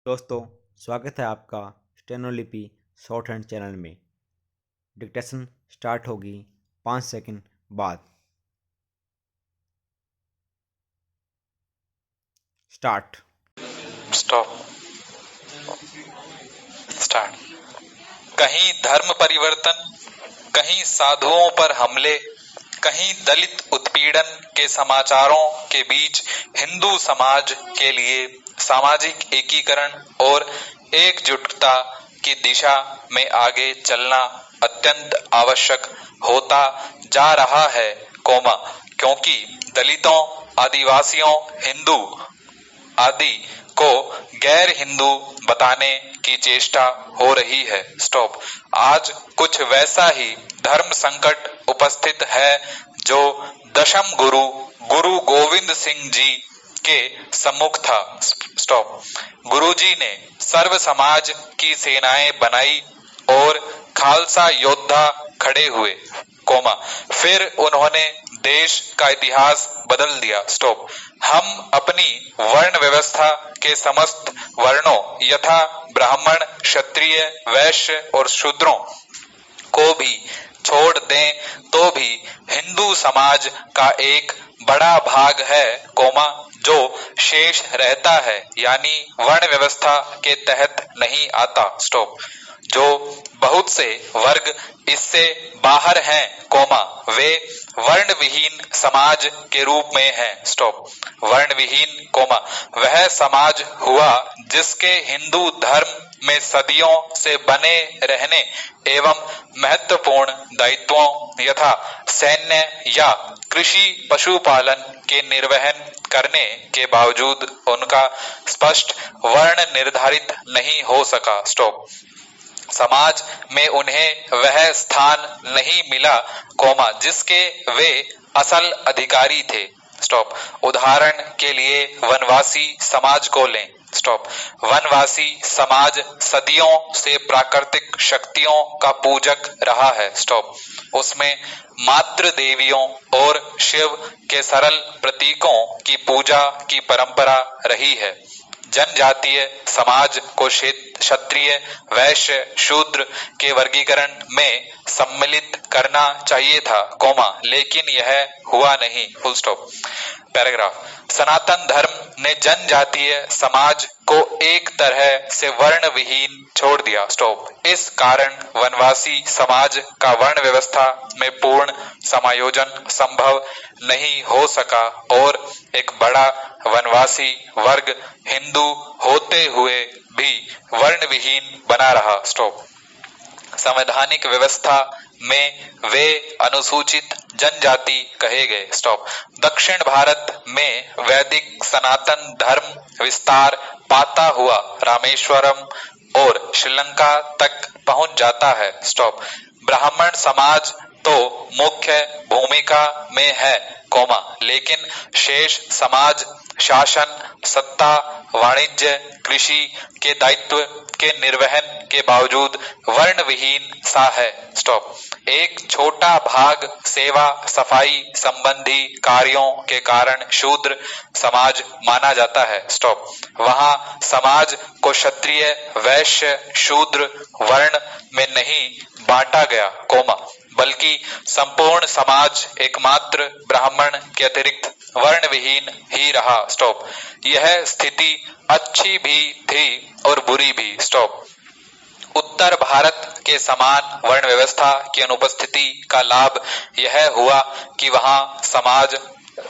दोस्तों, स्वागत है आपका स्टेनोलिपि शॉर्ट हैंड चैनल में। डिक्टेशन स्टार्ट होगी 5 सेकंड बाद। स्टार्ट। स्टॉप। स्टार्ट। कहीं धर्म परिवर्तन, कहीं साधुओं पर हमले, कहीं दलित उत्पीड़न के समाचारों के बीच हिंदू समाज के लिए सामाजिक एकीकरण और एकजुटता की दिशा में आगे चलना अत्यंत आवश्यक होता जा रहा है, क्योंकि दलितों, आदिवासियों, हिंदू आदि को गैर हिंदू बताने की चेष्टा हो रही है। स्टॉप। आज कुछ वैसा ही धर्म संकट उपस्थित है जो दशम गुरु गुरु गोविंद सिंह जी के सम्मुख था। स्टॉप। गुरुजी ने सर्व समाज की सेनाएं बनाई और खालसा योद्धा खड़े हुए, फिर उन्होंने देश का इतिहास बदल दिया। स्टॉप। हम अपनी वर्ण व्यवस्था के समस्त वर्णों यथा ब्राह्मण, क्षत्रिय, वैश्य और शूद्रों को भी छोड़ दें तो भी हिंदू समाज का एक बड़ा भाग है, जो शेष रहता है, यानी वर्ण व्यवस्था के तहत नहीं आता। स्टॉप। जो बहुत से वर्ग इससे बाहर हैं, वे वर्ण विहीन समाज के रूप में हैं। स्टॉप। वर्ण विहीन, वह समाज हुआ जिसके हिंदू धर्म में सदियों से बने रहने एवं महत्वपूर्ण दायित्वों यथा सैन्य या कृषि पशुपालन के निर्वहन करने के बावजूद उनका स्पष्ट वर्ण निर्धारित नहीं हो सका। स्टॉप। समाज में उन्हें वह स्थान नहीं मिला, जिसके वे असल अधिकारी थे। स्टॉप। उदाहरण के लिए वनवासी समाज को लें। स्टॉप। वनवासी समाज सदियों से प्राकृतिक शक्तियों का पूजक रहा है। स्टॉप। उसमें मातृ देवियों और शिव के सरल प्रतीकों की पूजा की परंपरा रही है। जनजातीय समाज को क्षत्रिय, वैश्य, शूद्र के वर्गीकरण में सम्मिलित करना चाहिए था, लेकिन यह हुआ नहीं। Full stop. पैराग्राफ। सनातन धर्म ने जनजातीय समाज को एक तरह से वर्ण विहीन छोड़ दिया। स्टॉप। इस कारण वनवासी समाज का वर्ण व्यवस्था में पूर्ण समायोजन संभव नहीं हो सका और एक बड़ा वनवासी वर्ग हिंदू होते हुए भी वर्ण विहीन बना रहा। स्टॉप। संवैधानिक व्यवस्था में वे अनुसूचित जनजाति कहे गए। स्टॉप। दक्षिण भारत में वैदिक सनातन धर्म विस्तार पाता हुआ रामेश्वरम और श्रीलंका तक पहुंच जाता है। स्टॉप। ब्राह्मण समाज तो मुख्य भूमिका में है, लेकिन शेष समाज शासन, सत्ता, वाणिज्य, कृषि के दायित्व के निर्वहन के बावजूद वर्ण विहीन सा है। स्टॉप। एक छोटा भाग सेवा सफाई संबंधी कार्यों के कारण शूद्र समाज माना जाता है। स्टॉप। वहां समाज को क्षत्रिय, वैश्य, शूद्र वर्ण में नहीं बांटा गया, बल्कि संपूर्ण समाज एकमात्र ब्राह्मण के अतिरिक्त वर्ण विहीन ही रहा। स्टॉप। यह स्थिति अच्छी भी थी और बुरी भी। स्टॉप। उत्तर भारत के समान वर्ण व्यवस्था की अनुपस्थिति का लाभ यह हुआ कि वहां समाज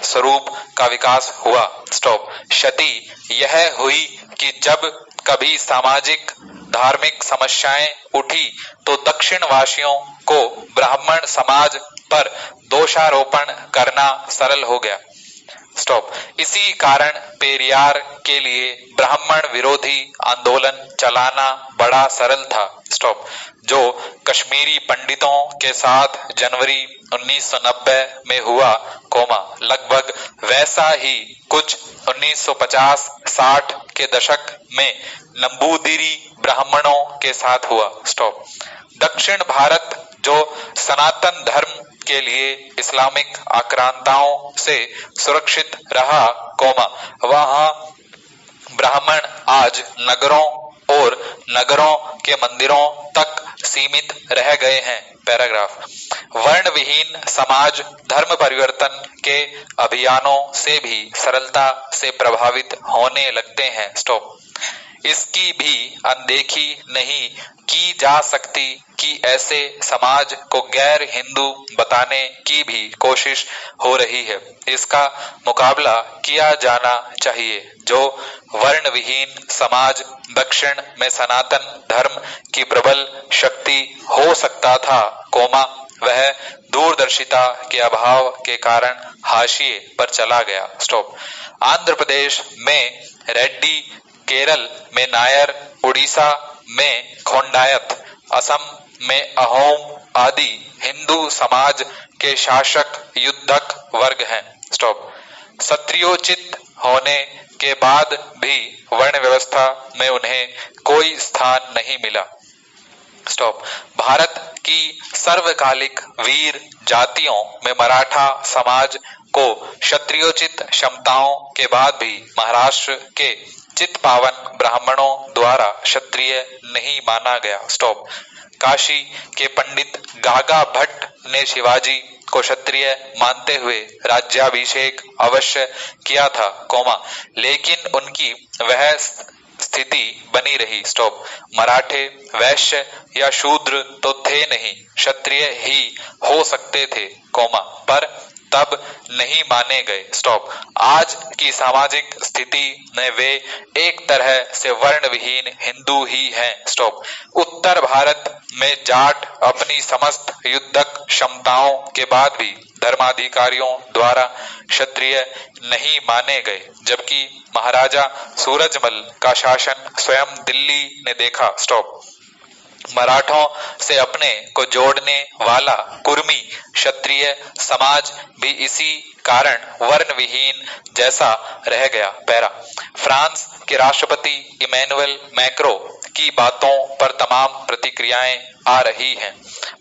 स्वरूप का विकास हुआ। स्टॉप। क्षति यह हुई कि जब कभी सामाजिक धार्मिक समस्याएं उठी तो दक्षिण वासियों को ब्राह्मण समाज पर दोषारोपण करना सरल हो गया। स्टॉप। इसी कारण पेरियार के लिए ब्राह्मण विरोधी आंदोलन चलाना बड़ा सरल था। स्टॉप। जो कश्मीरी पंडितों के साथ जनवरी 1990 में हुआ, लगभग वैसा ही कुछ 1950-60 के दशक में नंबूदिरी ब्राह्मणों के साथ हुआ। स्टॉप। दक्षिण भारत जो सनातन धर्म के लिए इस्लामिक आक्रांताओं से सुरक्षित रहा, वहां ब्राह्मण आज नगरों और नगरों के मंदिरों तक सीमित रह गए हैं। पैराग्राफ। वर्ण विहीन समाज धर्म परिवर्तन के अभियानों से भी सरलता से प्रभावित होने लगते हैं। स्टॉप। इसकी भी अनदेखी नहीं की जा सकती कि ऐसे समाज को गैर हिंदू बताने की भी कोशिश हो रही है। इसका मुकाबला किया जाना चाहिए। जो वर्ण विहीन समाज दक्षिण में सनातन धर्म की प्रबल शक्ति हो सकता था, वह दूरदर्शिता के अभाव के कारण हाशिए पर चला गया। स्टॉप। आंध्र प्रदेश में रेड्डी, केरल में नायर, उड़ीसा में खोंडायत, असम में अहोम आदि हिंदू समाज के शासक युद्धक वर्ग हैं। स्टॉप। क्षत्रियोचित होने के बाद भी वर्ण व्यवस्था में उन्हें कोई स्थान नहीं मिला। स्टॉप। भारत की सर्वकालिक वीर जातियों में मराठा समाज को क्षत्रियोचित क्षमताओं के बाद भी महाराष्ट्र के चित्पावन ब्राह्मणों द्वारा क्षत्रिय नहीं माना गया। स्टॉप। काशी के पंडित गागा भट्ट ने शिवाजी को क्षत्रिय मानते हुए राज्याभिषेक अवश्य किया था, लेकिन उनकी वह स्थिति बनी रही। स्टॉप। मराठे वैश्य या शूद्र तो थे नहीं, क्षत्रिय ही हो सकते थे, पर तब नहीं माने गए। स्टॉप। आज की सामाजिक स्थिति में वे एक तरह से वर्ण विहीन हिंदू ही हैं। स्टॉप। उत्तर भारत में जाट अपनी समस्त युद्धक क्षमताओं के बाद भी धर्माधिकारियों द्वारा क्षत्रिय नहीं माने गए, जबकि महाराजा सूरजमल का शासन स्वयं दिल्ली ने देखा। स्टॉप। मराठों से अपने को जोड़ने वाला कुर्मी क्षत्रिय समाज भी इसी कारण वर्ण विहीन जैसा रह गया। पैरा। फ्रांस के राष्ट्रपति इमैनुअल मैक्रो की बातों पर तमाम प्रतिक्रियाएं आ रही हैं,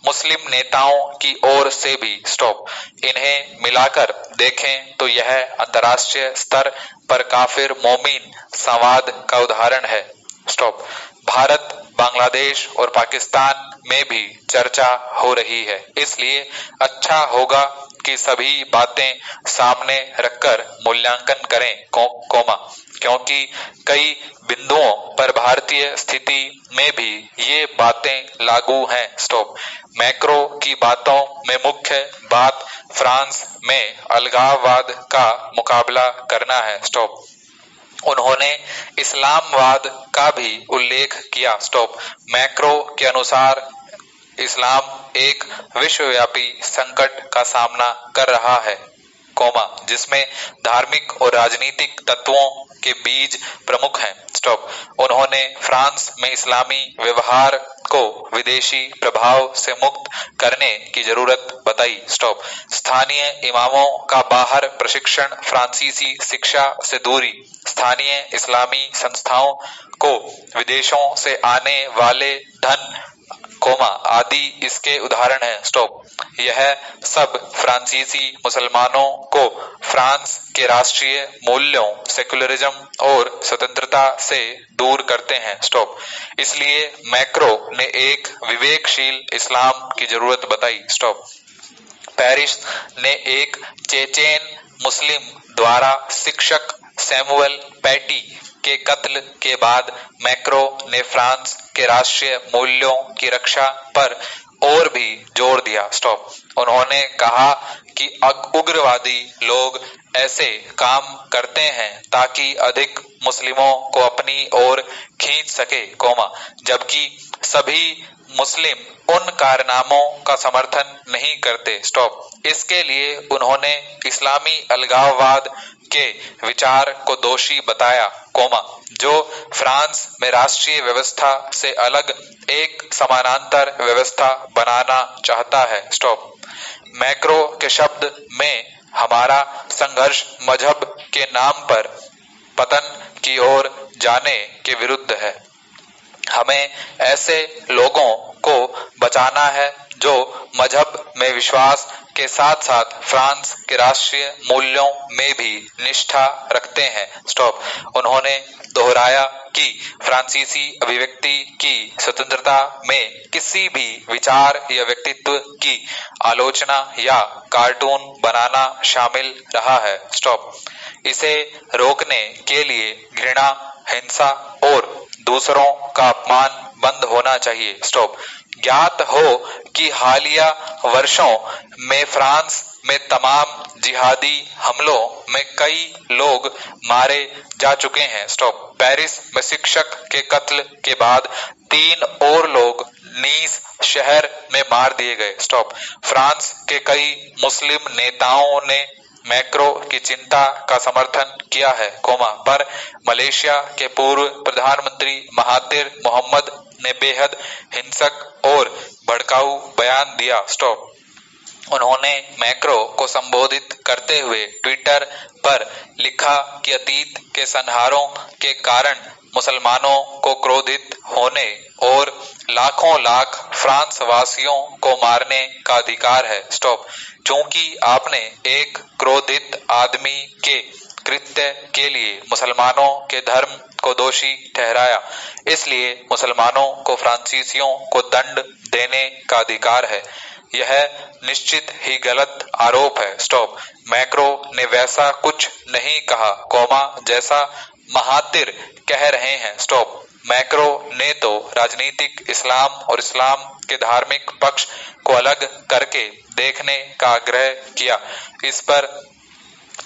मुस्लिम नेताओं की ओर से भी। स्टॉप। इन्हें मिलाकर देखें तो यह अंतर्राष्ट्रीय स्तर पर काफिर मोमिन संवाद का उदाहरण है। स्टॉप। भारत, बांग्लादेश और पाकिस्तान में भी चर्चा हो रही है, इसलिए अच्छा होगा कि सभी बातें सामने रखकर मूल्यांकन करें, क्योंकि कई बिंदुओं पर भारतीय स्थिति में भी ये बातें लागू हैं। स्टॉप। मैक्रो की बातों में मुख्य बात फ्रांस में अलगाववाद का मुकाबला करना है। स्टॉप। उन्होंने इस्लामवाद का भी उल्लेख किया। स्टॉप। मैक्रो के अनुसार इस्लाम एक विश्वव्यापी संकट का सामना कर रहा है, जिसमें धार्मिक और राजनीतिक तत्वों के बीज प्रमुख हैं। स्टॉप। उन्होंने फ्रांस में इस्लामी व्यवहार को विदेशी प्रभाव से मुक्त करने की जरूरत बताई। स्टॉप। स्थानीय इमामों का बाहर प्रशिक्षण, फ्रांसीसी शिक्षा से दूरी, स्थानीय इस्लामी संस्थाओं को विदेशों से आने वाले धन, आदि इसके उदाहरण हैं। स्टॉप। यह सब फ्रांसीसी मुसलमानों को फ्रांस के राष्ट्रीय मूल्यों, सेकुलरिज्म और स्वतंत्रता से दूर करते हैं। स्टॉप। इसलिए मैक्रो ने एक विवेकशील इस्लाम की जरूरत बताई। स्टॉप। पेरिस ने एक चेचेन मुस्लिम द्वारा शिक्षक सैमुअल पैटी के कत्ल के बाद मैक्रो ने फ्रांस के राष्ट्रीय मूल्यों की रक्षा पर और भी जोर दिया। स्टॉप। उन्होंने कहा कि उग्रवादी लोग ऐसे काम करते हैं ताकि अधिक मुस्लिमों को अपनी ओर खींच सके, जबकि सभी मुस्लिम उन कारनामों का समर्थन नहीं करते। स्टॉप। इसके लिए उन्होंने इस्लामी अलगाववाद के विचार को दोषी बताया, जो फ्रांस में राष्ट्रीय व्यवस्था से अलग एक समानांतर व्यवस्था बनाना चाहता है। स्टॉप। मैक्रो के शब्द में हमारा संघर्ष मजहब के नाम पर पतन की ओर जाने के विरुद्ध है। हमें ऐसे लोगों को बचाना है जो मजहब में विश्वास के साथ साथ फ्रांस के राष्ट्रीय मूल्यों में भी निष्ठा रखते हैं। स्टॉप। उन्होंने दोहराया कि फ्रांसीसी अभिव्यक्ति की स्वतंत्रता में किसी भी विचार या व्यक्तित्व की आलोचना या कार्टून बनाना शामिल रहा है। स्टॉप। इसे रोकने के लिए घृणा, हिंसा और दूसरों का अपमान बंद होना चाहिए। स्टॉप। ज्ञात हो कि हालिया वर्षों में फ्रांस में तमाम जिहादी हमलों में कई लोग मारे जा चुके हैं। स्टॉप। पेरिस में शिक्षक के कत्ल के बाद 3 और लोग नीस शहर में मार दिए गए। स्टॉप। फ्रांस के कई मुस्लिम नेताओं ने मैक्रो की चिंता का समर्थन किया है, पर मलेशिया के पूर्व प्रधानमंत्री महातिर मोहम्मद ने बेहद हिंसक और भड़काऊ बयान दिया। स्टॉप। उन्होंने मैक्रो को संबोधित करते हुए ट्विटर पर लिखा कि अतीत के संहारों के कारण मुसलमानों को क्रोधित होने और लाखों लाख फ्रांस वासियों को मारने का अधिकार है। स्टॉप। चूंकि आपने एक क्रोधित आदमी के कृत्य के लिए मुसलमानों के धर्म को दोषी ठहराया, इसलिए मुसलमानों को फ्रांसीसियों को दंड देने का अधिकार है। यह निश्चित ही गलत आरोप है। स्टॉप। मैक्रो ने वैसा कुछ नहीं कहा, जैसा महातिर कह रहे हैं। स्टॉप। मैक्रो ने तो राजनीतिक इस्लाम और इस्लाम के धार्मिक पक्ष को अलग करके देखने का आग्रह किया। इस पर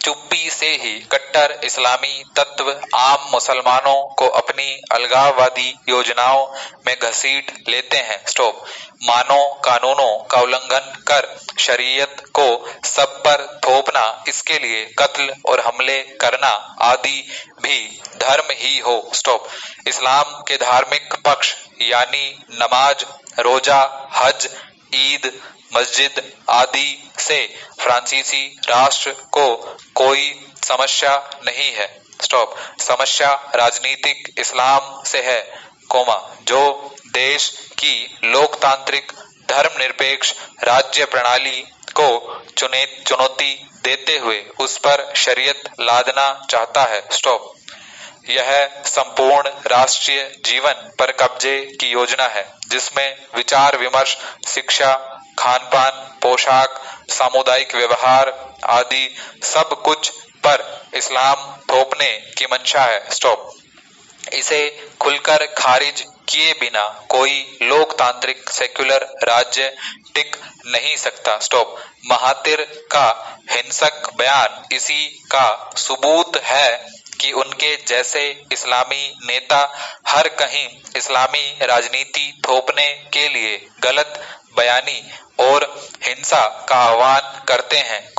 चुप्पी से ही कट्टर इस्लामी तत्व आम मुसलमानों को अपनी अलगाववादी योजनाओं में घसीट लेते हैं। स्टॉप। मानव कानूनों का उल्लंघन कर शरीयत को सब पर थोपना, इसके लिए कत्ल और हमले करना आदि भी धर्म ही हो। स्टॉप। इस्लाम के धार्मिक पक्ष यानी नमाज, रोजा, हज, ईद, मस्जिद आदि से फ्रांसीसी राष्ट्र को कोई समस्या नहीं है। स्टॉप। समस्या राजनीतिक इस्लाम से है, जो देश की लोकतांत्रिक धर्मनिरपेक्ष राज्य प्रणाली को चुनौती देते हुए उस पर शरीयत लादना चाहता है। स्टॉप। यह संपूर्ण राष्ट्रीय जीवन पर कब्जे की योजना है, जिसमें विचार विमर्श, शिक्षा, खान-पान, पोशाक, सामुदायिक व्यवहार आदि सब कुछ पर इस्लाम थोपने की मंशा है। स्टॉप। इसे खुलकर खारिज किए बिना कोई लोकतांत्रिक सेक्युलर राज्य टिक नहीं सकता। स्टॉप। महातिर का हिंसक बयान इसी का सबूत है कि उनके जैसे इस्लामी नेता हर कहीं इस्लामी राजनीति थोपने के लिए गलत बयानी और हिंसा का आह्वान करते हैं,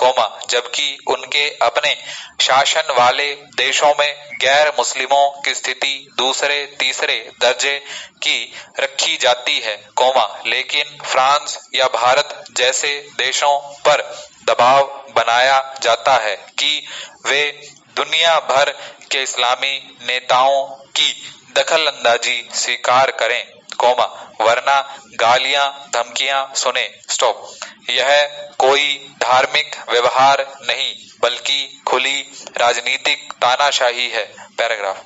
जबकि उनके अपने शासन वाले देशों में गैर मुस्लिमों की स्थिति दूसरे तीसरे दर्जे की रखी जाती है, लेकिन फ्रांस या भारत जैसे देशों पर दबाव बनाया जाता है कि वे दुनिया भर के इस्लामी नेताओं की दखलंदाजी स्वीकार करें, वरना गालियां धमकियां सुने। स्टॉप। यह कोई धार्मिक व्यवहार नहीं, बल्कि खुली राजनीतिक तानाशाही है। पैराग्राफ।